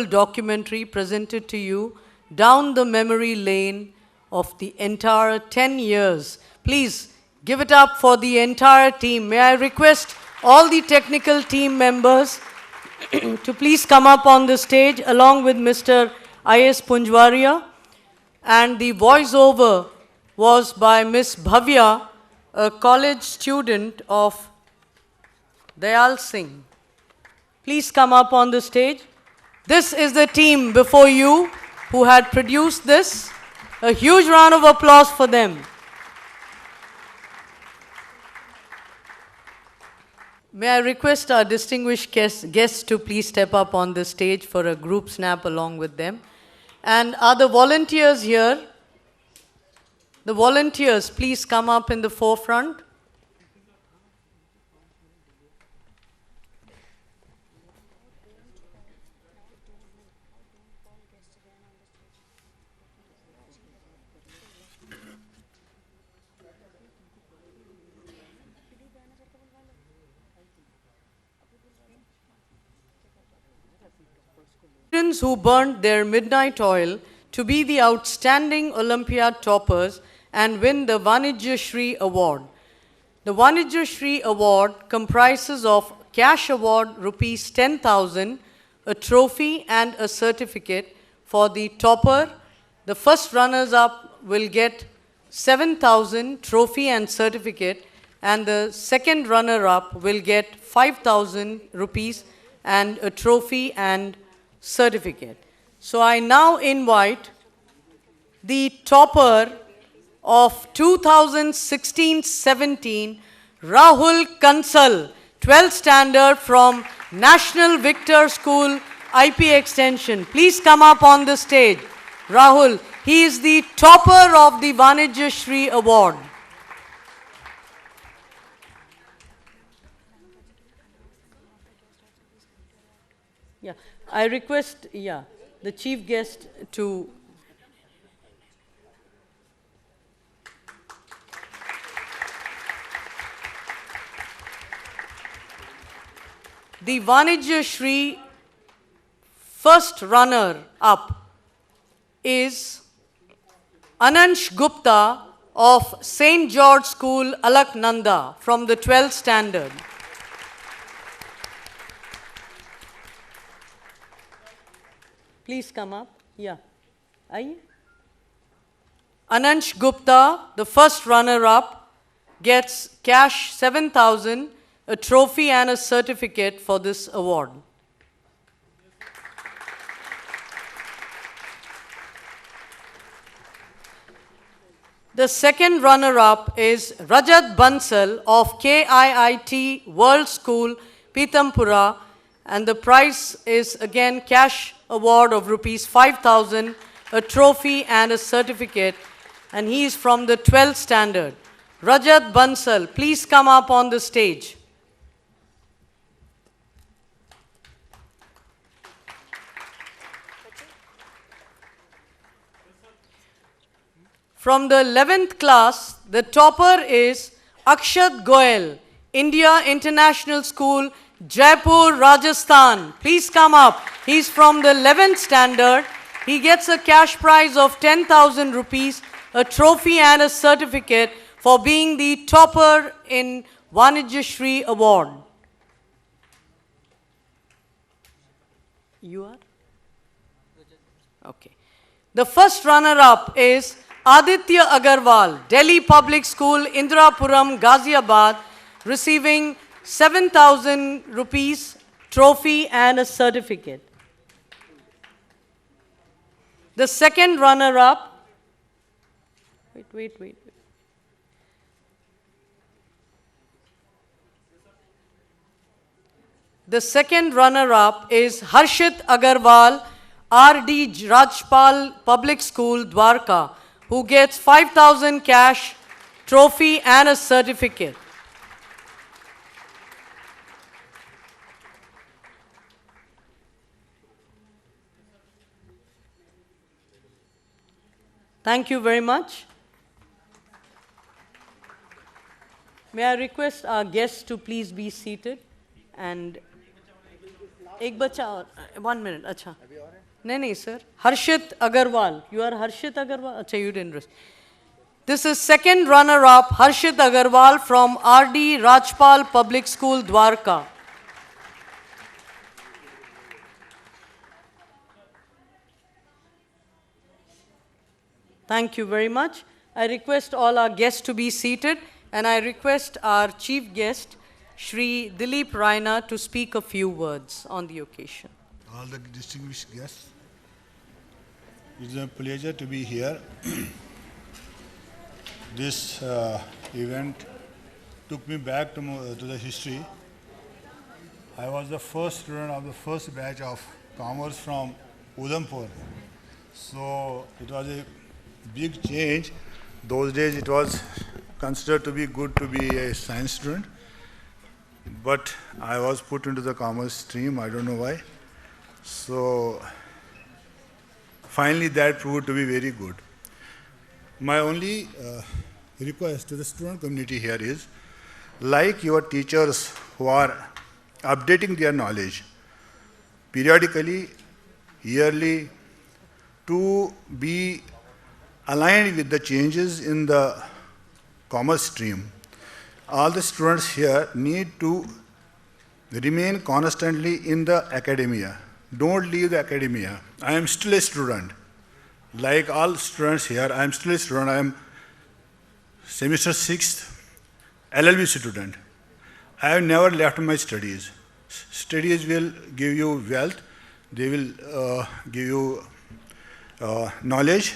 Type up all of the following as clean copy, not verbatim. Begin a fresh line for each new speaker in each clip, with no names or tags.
documentary presented to you down the memory lane of the entire 10 years. Please give it up for the entire team. May I request all the technical team members to please come up on the stage along with Mr. I.S. Punjwaria. And the voiceover was by Miss Bhavya, a college student of Dayal Singh. Please come up on the stage. This is the team before you who had produced this. A huge round of applause for them. May I request our distinguished guests to please step up on the stage for a group snap along with them. And are the volunteers here? The volunteers, please come up in the forefront. Students who burnt their midnight oil to be the outstanding Olympiad toppers and win the Vanijya Shri Award. The Vanijya Shri Award comprises of cash award rupees 10,000, a trophy and a certificate for the topper. The first runners-up will get 7,000 trophy and certificate, and the second runner-up will get 5,000 rupees and a trophy and certificate. So I now invite the topper of 2016-17, Rahul Kansal, 12th standard from National Victor School, IP Extension. Please come up on the stage. Rahul, he is the topper of the Vanijya Shri Award. Yeah, I request, the chief guest to the Vanijya Shri first runner-up is Anansh Gupta of St. George School, Alaknanda, from the 12th standard. Please come up. Yeah. Aye. Anansh Gupta, the first runner-up, gets cash 7,000, a trophy and a certificate for this award. The second runner-up is Rajat Bansal of KIIT World School, Pitampura, and the prize is again cash award of rupees 5,000, a trophy and a certificate, and he is from the 12th standard. Rajat Bansal, please come up on the stage. From the 11th class, the topper is Akshat Goel, India International School, Jaipur, Rajasthan. Please come up. He's from the 11th standard. He gets a cash prize of 10,000 rupees, a trophy and a certificate for being the topper in Vanijya Shri Award. You are? Okay. The first runner-up is Aditya Agarwal, Delhi Public School, Indirapuram, Ghaziabad, receiving 7,000 rupees, trophy and a certificate. The second runner-up, wait. The second runner-up is Harshit Agarwal, R.D. Rajpal Public School, Dwarka, who gets 5,000 cash, trophy and a certificate. Thank you very much. May I request our guests to please be seated and एक बच्चा और 1 minute अच्छा No, sir. Harshit Agarwal. You are Harshit Agarwal? Achha, you didn't receive. This is second runner-up, Harshit Agarwal from R.D. Rajpal Public School, Dwarka. Thank you very much. I request all our guests to be seated, and I request our chief guest, Shri Dilip Raina, to speak a few words on the occasion.
All the distinguished guests, it is a pleasure to be here. This event took me back to the history. I was the first student of the first batch of commerce from Udhampur. So it was a big change. Those days it was considered to be good to be a science student. But I was put into the commerce stream, I don't know why. So finally that proved to be very good. My only request to the student community here is, like your teachers who are updating their knowledge periodically, yearly, to be aligned with the changes in the commerce stream, all the students here need to remain constantly in the academia. Don't leave the academia. I am still a student. Like all students here, I am still a student. I am semester 6th LLB student. I have never left my studies. Studies will give you wealth. They will give you knowledge.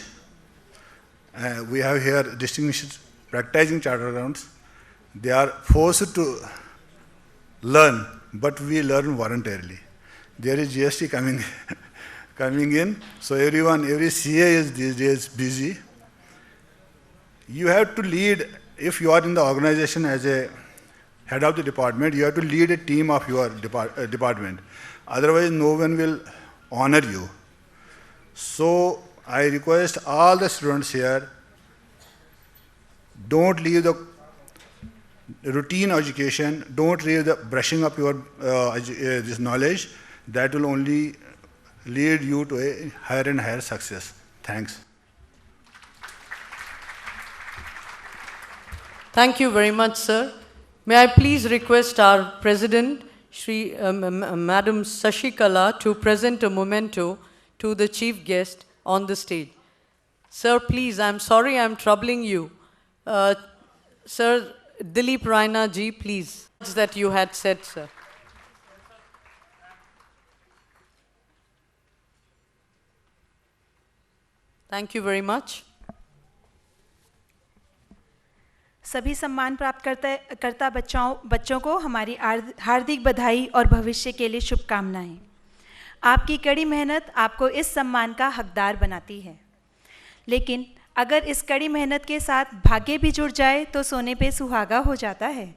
We have here distinguished practicing chartered accountants. They are forced to learn, but we learn voluntarily. There is GST coming in, so every CA is these days busy. You have to lead, if you are in the organization as a head of the department, you have to lead a team of your department. Otherwise, no one will honor you. So I request all the students here, don't leave the routine education, don't leave the brushing up your this knowledge. That will only lead you to a higher and higher success. Thanks.
Thank you very much, sir. May I please request our President, Madam Sashikala, to present a memento to the chief guest on the stage. Sir, please, I'm sorry I'm troubling you. Sir, Dilip Raina ji, please, that you had said, sir. Thank you very much.
सभी सम्मान प्राप्त करता बच्चों को हमारी हार्दिक बधाई और भविष्य के लिए शुभकामनाएं। आपकी कड़ी मेहनत आपको इस सम्मान का हकदार बनाती है, लेकिन अगर इस कड़ी मेहनत के साथ भाग्य भी जुड़ जाए तो सोने पे सुहागा हो जाता है।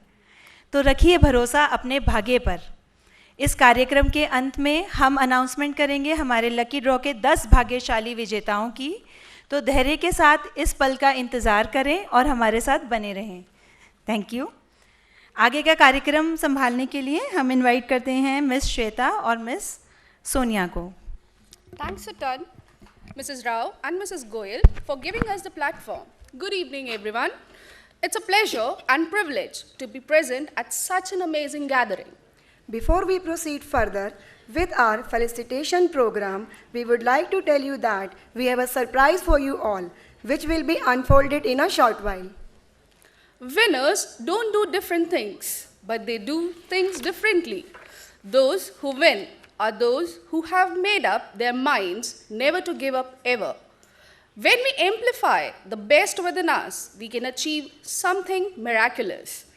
तो रखिए भरोसा अपने भाग्य पर। इस कार्यक्रम के अंत में हम अनाउंसमेंट करेंगे हमारे लकी ड्रॉ के 10 भाग्यशाली विजेताओं की। तो धैर्य के साथ इस पल का इंतज़ार करें और हमारे साथ बने रहें। Thank you. आगे का कार्यक्रम संभालने के लिए हम इनवाइट करते हैं मिस श्वेता और मिस सोनिया को।
Thanks a ton, Mrs. Rao and Mrs. Goyal, for giving us the platform. Good evening, everyone. It's a pleasure and privilege to be present at such an amazing gathering.
Before we proceed further with our felicitation program, we would like to tell you that we have a surprise for you all, which will be unfolded in a short while.
Winners don't do different things, but they do things differently. Those who win are those who have made up their minds never to give up ever. When we amplify the best within us, we can achieve something miraculous.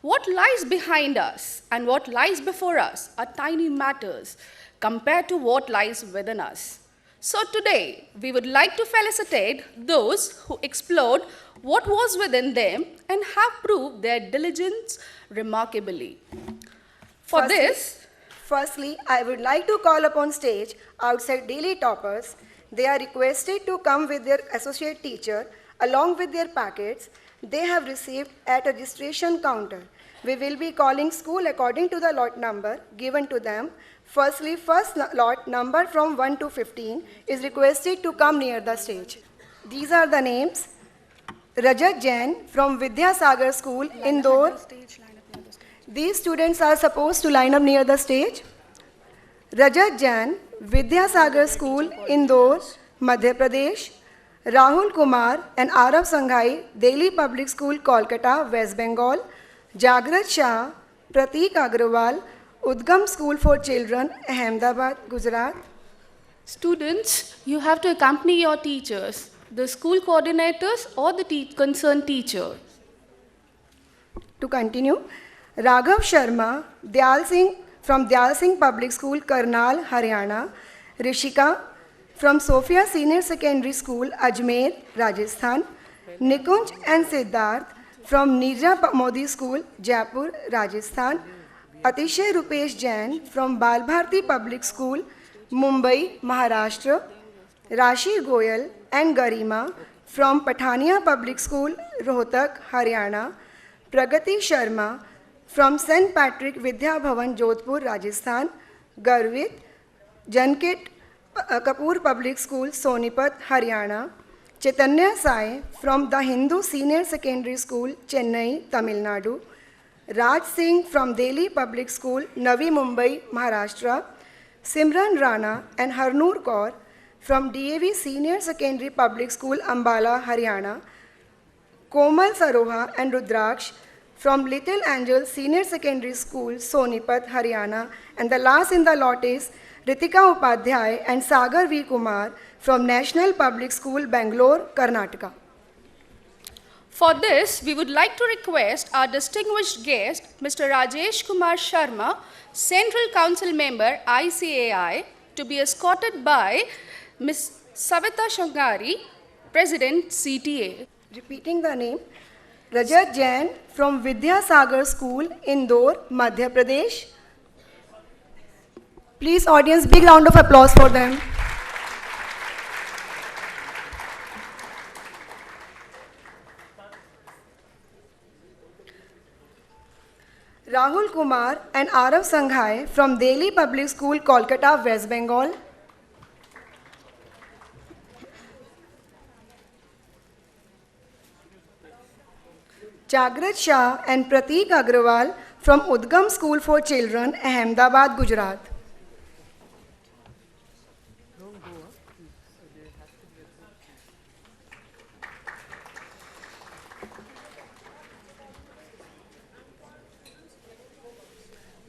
What lies behind us and what lies before us are tiny matters compared to what lies within us. So today, we would like to felicitate those who explored what was within them and have proved their diligence remarkably.
Firstly, I would like to call upon stage outside daily toppers. They are requested to come with their associate teacher along with their packets they have received at a registration counter. We will be calling school according to the lot number given to them. Firstly, first lot number from 1 to 15 is requested to come near the stage. These are the names. Rajat Jain from Vidyasagar School, Indore. These students are supposed to line up near the stage. Rajat Jain, Vidyasagar School, Indore, Madhya Pradesh. Rahul Kumar and Arav Sanghai, Delhi Public School, Kolkata, West Bengal. Jagrat Shah, Pratik Agrawal, Udgam School for Children, Ahmedabad, Gujarat.
Students, you have to accompany your teachers, the school coordinators or the concerned teacher.
To continue, Raghav Sharma, Dyal Singh from Dyal Singh Public School, Karnal, Haryana. Rishika from Sophia Senior Secondary School, Ajmer, Rajasthan. Nikunj and Siddharth from Nirja Modi School, Jaipur, Rajasthan. Atishay Rupesh Jain from Bal Bharti Public School, Mumbai, Maharashtra. Rashi Goyal and Garima from Pathania Public School, Rohtak, Haryana. Pragati Sharma from St. Patrick Vidya Bhavan, Jodhpur, Rajasthan. Garvit Jankit Kapoor Public School, Sonipat, Haryana. Chaitanya Sai from the Hindu Senior Secondary School, Chennai, Tamil Nadu. Raj Singh from Delhi Public School, Navi Mumbai, Maharashtra. Simran Rana and Harnoor Kaur from DAV Senior Secondary Public School, Ambala, Haryana. Komal Saroha and Rudraksh from Little Angel Senior Secondary School, Sonipat, Haryana. And the last in the lot is Ritika Upadhyay and Sagar V. Kumar from National Public School, Bangalore, Karnataka.
For this, we would like to request our distinguished guest, Mr. Rajesh Kumar Sharma, Central Council Member, ICAI, to be escorted by Ms. Savita Shangari, President, CTA.
Repeating the name, Rajat Jain from Vidyasagar School, Indore, Madhya Pradesh. Please, audience, big round of applause for them. Rahul Kumar and Arav Sanghai from Delhi Public School, Kolkata, West Bengal. Jagrat Shah and Pratik Agrawal from Udgam School for Children, Ahmedabad, Gujarat.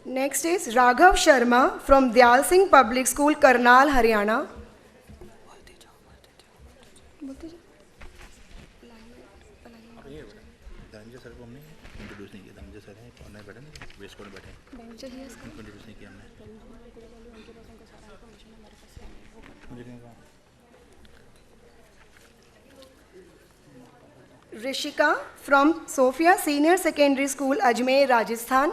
Next is Raghav Sharma from Dyal Singh Public School, Karnal, Haryana.
Dhananjay sir को हमने introduce नहीं किया। Dhananjay sir हैं corner बैठे ना, waste corner बैठे हैं, introduce नहीं किया हमने। मुझे नहीं कहा।
Rishika from Sophia Senior Secondary School, Ajmer, Rajasthan.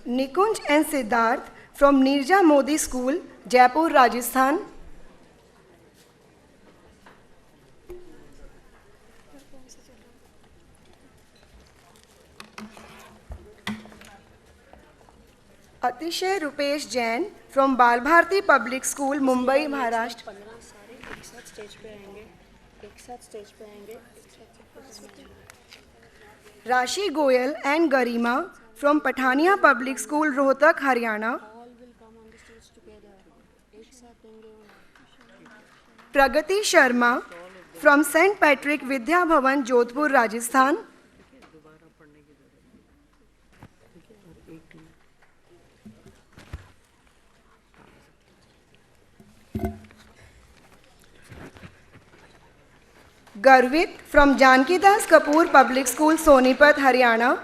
Nikunj and Siddharth from Nirja Modi School, Jaipur, Rajasthan. Atishay Rupesh Jain from Bal Bharti Public School, Mumbai, Maharashtra. Rashi Goyal and Garima from Pathania Public School, Rohtak, Haryana. Pragati Sharma from St. Patrick Vidya Bhavan, Jodhpur, Rajasthan. Garvit from Janki Das Kapoor Public School, Sonipat, Haryana.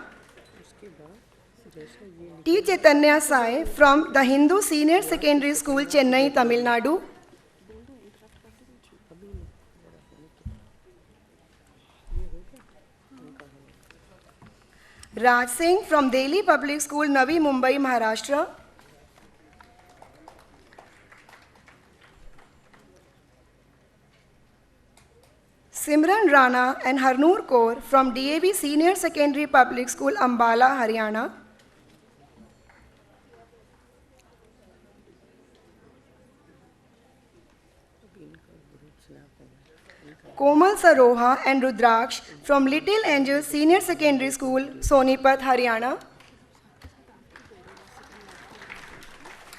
T. Chaitanya Sai from the Hindu Senior Secondary School, Chennai, Tamil Nadu. Raj Singh from Delhi Public School, Navi Mumbai, Maharashtra. Simran Rana and Harnoor Kaur from DAV Senior Secondary Public School, Ambala, Haryana. Komal Saroha and Rudraksh from Little Angels Senior Secondary School, Sonipat, Haryana.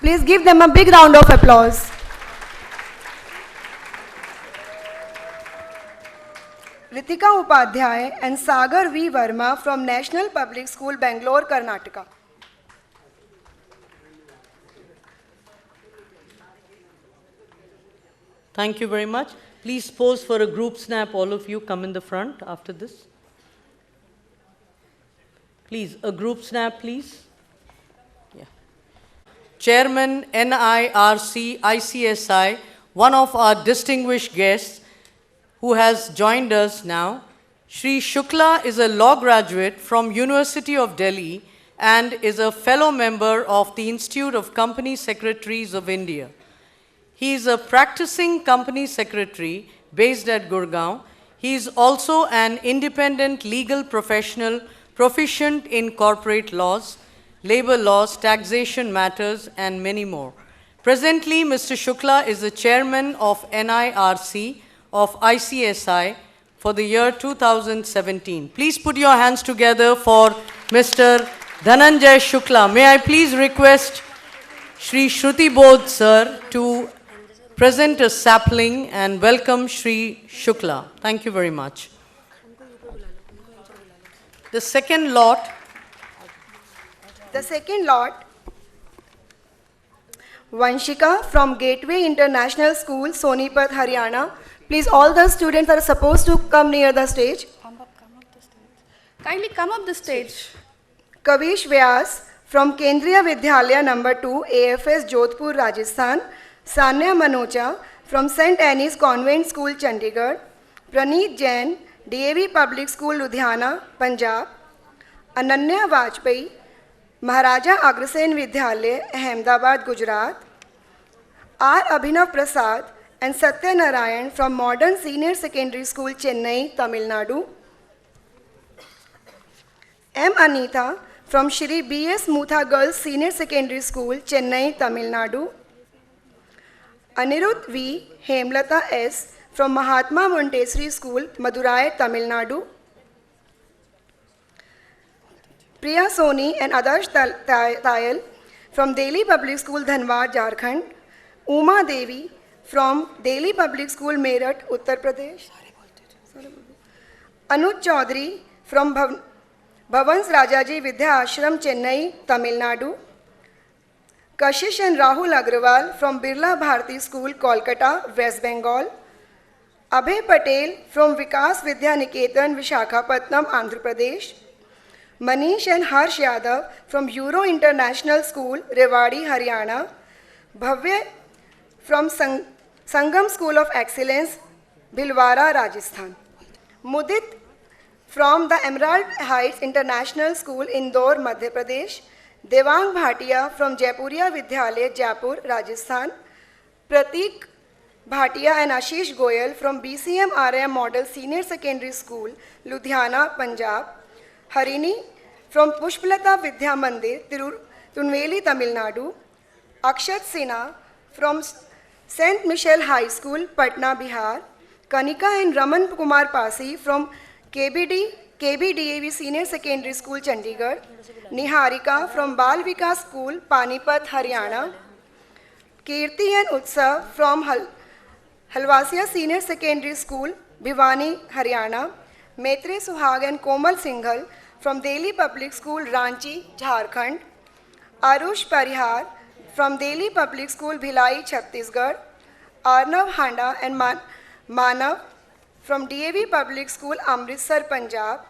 Please give them a big round of applause. Ritika Upadhyay and Sagar V. Verma from National Public School, Bangalore, Karnataka.
Thank you very much. Please pose for a group snap. All of you come in the front after this. Please, a group snap, please. Yeah. Chairman, NIRC, ICSI, one of our distinguished guests who has joined us now. Shri Shukla is a law graduate from University of Delhi and is a fellow member of the Institute of Company Secretaries of India. He is a practicing company secretary based at Gurgaon. He is also an independent legal professional proficient in corporate laws, labor laws, taxation matters, and many more. Presently, Mr. Shukla is the chairman of NIRC of ICSI for the year 2017. Please put your hands together for Mr. Dhananjay Shukla. May I please request Shri Shruti Bodh sir to present a sapling and welcome Shri Shukla. Thank you very much. The second lot,
Vanshika from Gateway International School, Sonipat, Haryana. Please, all the students are supposed to come near the stage.
Come up the stage. Kindly come up the stage.
Kavish Vyas from Kendriya Vidyalaya number 2, AFS, Jodhpur, Rajasthan. Sanya Manocha from St. Anne's Convent School, Chandigarh. Praneet Jain, DAV Public School, Ludhiana, Punjab. Ananya Vajpayee, Maharaja Agrasen Vidyalaya, Ahmedabad, Gujarat. R. Abhinav Prasad and Satya Narayan from Modern Senior Secondary School, Chennai, Tamil Nadu. M. Anita from Shri B.S. Mutha Girls Senior Secondary School, Chennai, Tamil Nadu. Anirudh V. Hemlata S. from Mahatma Montessori School, Madurai, Tamil Nadu. Priya Soni and Adarsh Tayal from Delhi Public School, Dhanbad, Jharkhand. Uma Devi from Delhi Public School, Meerut, Uttar Pradesh. Anuj Chaudhary from Bhavans Rajaji Vidya Ashram, Chennai, Tamil Nadu. Kashish and Rahul Agrawal from Birla Bharati School, Kolkata, West Bengal. Abhay Patel from Vikas Vidya Niketan, Vishakhapatnam, Andhra Pradesh. Manish and Harsh Yadav from Euro International School, Rewari, Haryana. Bhavya from Sangam School of Excellence, Bhilwara, Rajasthan. Mudit from the Emerald Heights International School, Indore, Madhya Pradesh. Devang Bhatia from Jaipuriya Vidyalaya, Jaipur, Rajasthan. Pratik Bhatia and Ashish Goyal from BCM RM Model Senior Secondary School, Ludhiana, Punjab. Harini from Pushpalata Vidya Mandir, Tunveli, Tamil Nadu. Akshat Sinha from St. Michel High School, Patna, Bihar. Kanika and Raman Kumar Pasi from KBDAV Senior Secondary School, Chandigarh. Niharika from Bal Vikas School, Panipat, Haryana. Kirti and Utsav from Halwasia Senior Secondary School, Bhiwani, Haryana. Maitre Suhag and Komal Singhal from Delhi Public School, Ranchi, Jharkhand. Arush Parihar from Delhi Public School, Bhilai, Chhattisgarh. Arnav Handa and Manav from DAV Public School, Amritsar, Punjab.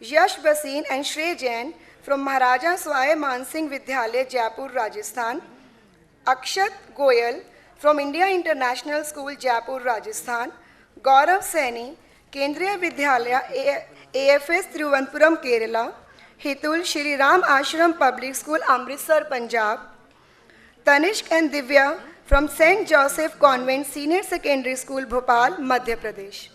Yash Basin and Shrey Jain from Maharaja Swai Mansingh Vidyalaya, Jaipur, Rajasthan. Akshat Goyal from India International School, Jaipur, Rajasthan. Gaurav Saini, Kendriya Vidyalaya, AFS, Thiruvananthapuram, Kerala. Hitul Shri Ram Ashram Public School, Amritsar, Punjab. Tanishk and Divya from St. Joseph Convent Senior Secondary School, Bhopal, Madhya Pradesh.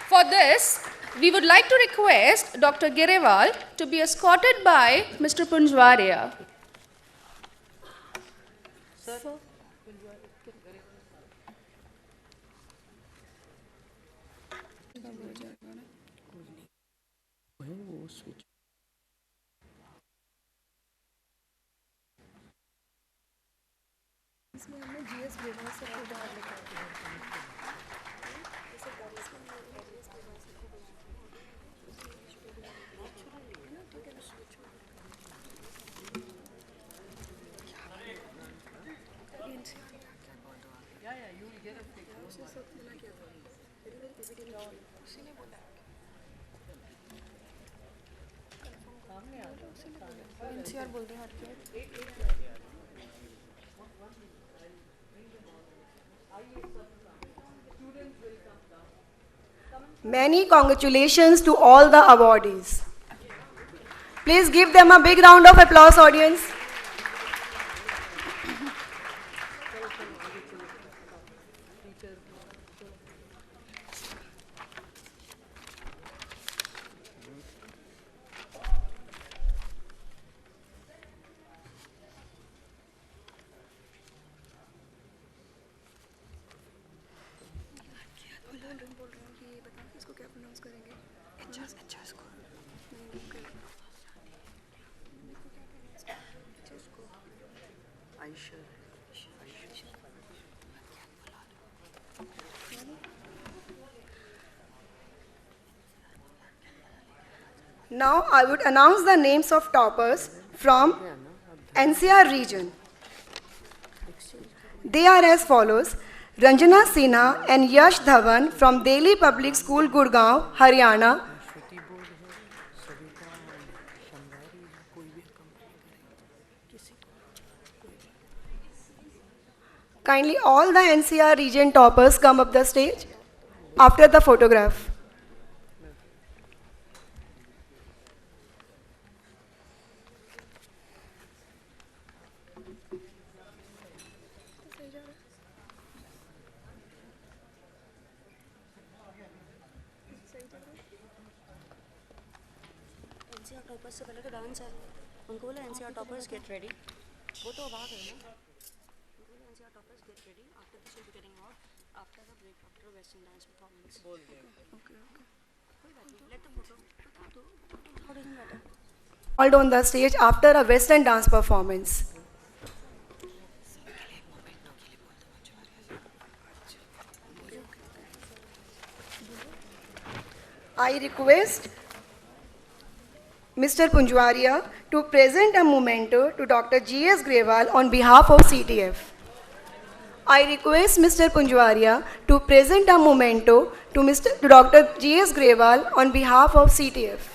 For this, we would like to request Dr. Girewal to be escorted by Mr. Punjwaria.
Many congratulations to all the awardees. Please give them a big round of applause, audience. Now I would announce the names of toppers from NCR region. They are as follows: Ranjana Sinha and Yash Dhawan from Delhi Public School, Gurgaon, Haryana. Kindly all the NCR region toppers come up the stage after the photograph.
NCR toppers से पहले तो dance है, उनको बोला NCR toppers get ready, वो तो अब आ गए ना, उनको बोला NCR toppers get ready, after this will be getting out after the break after western dance performance. Okay कोई बात नहीं, लेट द फोटो, बता दो, how doesn't matter.
Called on the stage after a Western dance performance. I request Mr. Punjwaria to present a memento to Dr. G.S. Grewal on behalf of CTF. I request Mr. Punjwaria to present a memento to Dr. G.S. Grewal on behalf of CTF.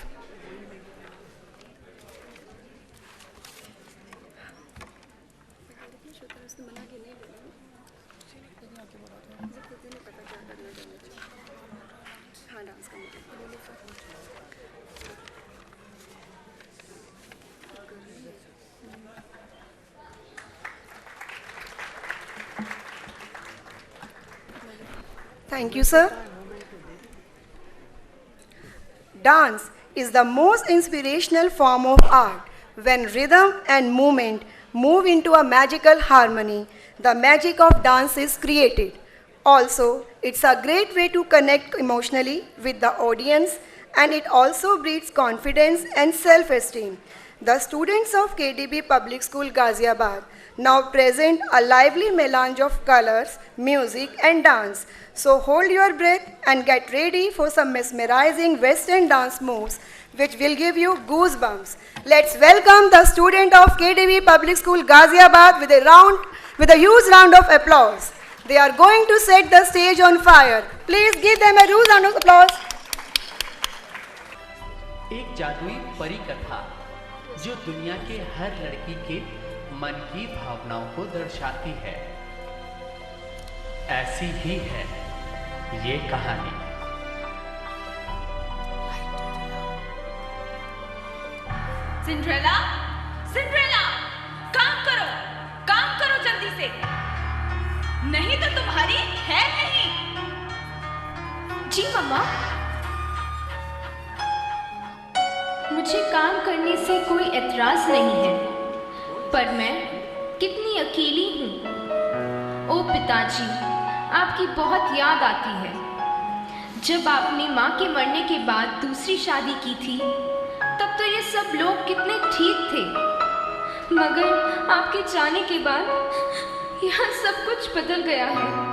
Thank you, sir. Dance is the most inspirational form of art. When rhythm and movement move into a magical harmony, the magic of dance is created. Also, it's a great way to connect emotionally with the audience, and it also breeds confidence and self-esteem. The students of KDB Public School, Ghaziabad now present a lively melange of colors, music and dance. So hold your breath and get ready for some mesmerizing Western dance moves which will give you goosebumps. Let's welcome the student of KDB Public School, Ghaziabad with a huge round of applause. They are going to set the stage on fire. Please give them a huge round of applause.
एक जादुई परी कथा जो दुनिया के हर लड़की के मन की भावनाओं को दर्शाती है, ऐसी ही है ये कहानी।
सिंड्रेला, सिंड्रेला, काम करो जल्दी से, नहीं तो तुम्हारी है नहीं।
जी मम्मा, मुझे काम करने से कोई एतराज नहीं है, पर मैं कितनी अकेली हूँ। ओ पिताजी, आपकी बहुत याद आती है। जब आपने माँ के मरने के बाद दूसरी शादी की थी, तब तो ये सब लोग कितने ठीक थे, मगर आपके जाने के बाद यहाँ सब कुछ बदल गया है।